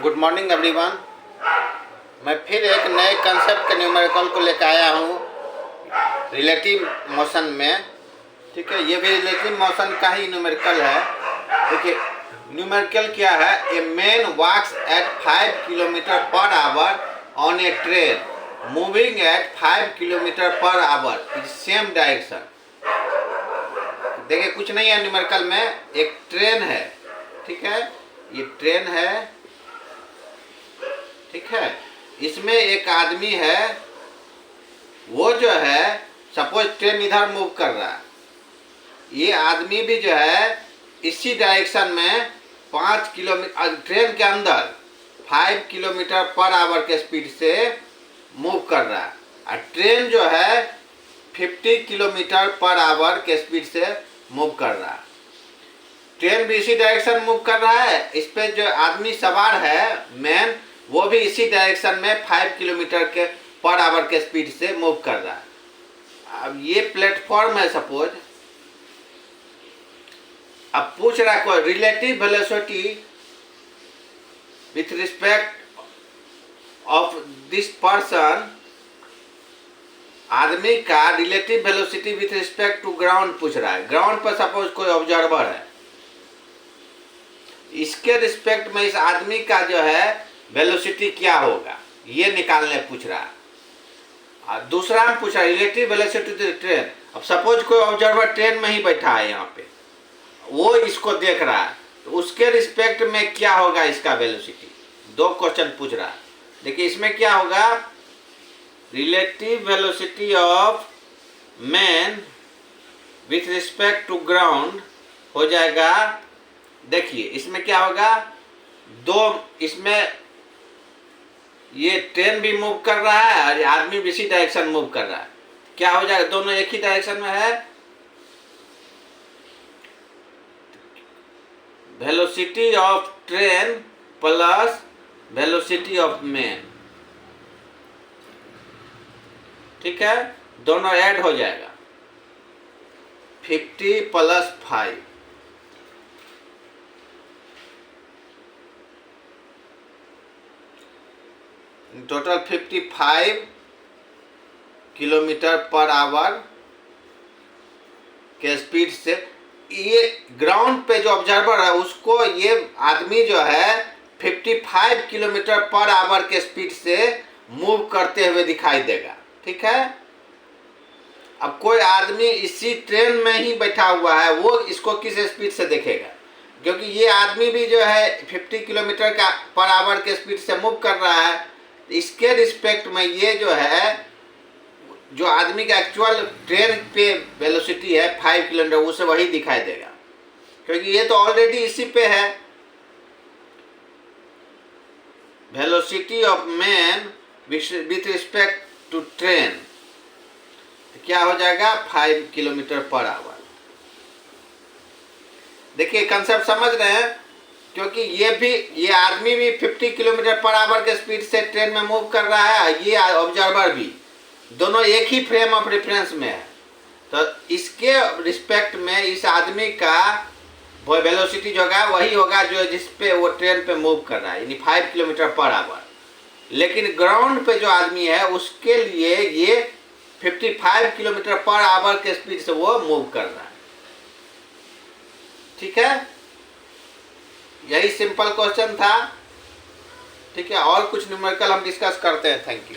Good morning everyone. मैं फिर एक नए कंसेप्ट के न्यूमेरिकल को लेकर आया हूँ रिलेटिव मोशन में। ठीक है, ये भी रिलेटिव मोशन का ही न्यूमेरिकल है। देखिए न्यूमेरिकल क्या है, a man walks at 5 kilometre per hour on a train moving at 5 kilometre per hour in same direction. देखिए कुछ नहीं है न्यूमेरिकल में, एक ट्रेन है। ठीक है, ये ट्रेन है। ठीक है, इसमें एक आदमी है, वो जो है सपोज ट्रेन इधर मूव कर रहा है, ये आदमी भी जो है इसी डायरेक्शन में 5 किलोमीटर ट्रेन के अंदर 5 किलोमीटर पर आवर के स्पीड से मूव कर रहा है। और ट्रेन जो है 50 किलोमीटर पर आवर के स्पीड से मूव कर रहा है। ट्रेन भी इसी डायरेक्शन मूव कर रहा है, इस पे जो आदमी सवार है मैन, वो भी इसी डायरेक्शन में 5 किलोमीटर के पर आवर के स्पीड से मूव कर रहा है। अब ये प्लेटफॉर्म है सपोज। अब पूछ रहा है कोई relative velocity with respect of this person, आदमी का relative velocity with respect to ground पूछ रहा है। ग्राउंड पर सपोज कोई ऑब्जर्वर है, इसके रिस्पेक्ट में इस आदमी का जो है वेलोसिटी क्या होगा, ये निकालने पूछ रहा है। और दूसरा में पूछा रिलेटिव वेलोसिटी टू ट्रेन। अब सपोज कोई ऑब्जर्वर ट्रेन में ही बैठा है यहाँ पे, वो इसको देख रहा है, तो उसके रिस्पेक्ट में क्या होगा इसका वेलोसिटी। दो क्वेश्चन पूछ रहा है। देखिए इसमें क्या होगा, relative velocity of man with respect to ground हो जाएगा। देखिए इसमें क्या होगा, दो इसमें ये ट्रेन भी मूव कर रहा है और आदमी भी इसी डायरेक्शन मूव कर रहा है। क्या हो जाएगा, दोनों एक ही डायरेक्शन में है। Velocity of train plus velocity of man, ठीक है, दोनों ऐड हो जाएगा 50 + 5। टोटल 55 किलोमीटर पर आवर के स्पीड से ये ग्राउंड पे जो ऑब्जर्वर है उसको ये आदमी जो है 55 किलोमीटर पर आवर के स्पीड से मूव करते हुए दिखाई देगा। ठीक है, अब कोई आदमी इसी ट्रेन में ही बैठा हुआ है, वो इसको किस स्पीड से देखेगा, क्योंकि ये आदमी भी जो है 50 किलोमीटर का पर आवर के स्पीड से मूव कर रहा है। इसके रिस्पेक्ट में ये जो है, जो आदमी का एक्चुअल ट्रेन पे वेलोसिटी है 5 किलोमीटर, उसे वही दिखाई देगा, क्योंकि ये तो ऑलरेडी इसी पे है। Velocity of man with respect to train, तो क्या हो जाएगा 5 किलोमीटर पर आवर। देखिए कंसेप्ट समझ रहे हैं, क्योंकि ये आदमी भी 50 किलोमीटर पर आवर के स्पीड से ट्रेन में मूव कर रहा है, ये ऑब्जर्वर भी, दोनों एक ही फ्रेम ऑफ रेफरेंस में है। तो इसके रिस्पेक्ट में इस आदमी का वो वेलोसिटी जो होगा वही होगा जो जिस पे वो ट्रेन पे मूव कर रहा है, यानी 5 किलोमीटर पर आवर। लेकिन ग्राउंड पे जो आदमी है उसके लिए ये 55 किलोमीटर पर आवर के स्पीड से वो मूव कर रहा है। ठीक है, यही सिंपल क्वेश्चन था। ठीक है, और कुछ न्यूमेरिकल हम डिस्कस करते हैं। Thank you.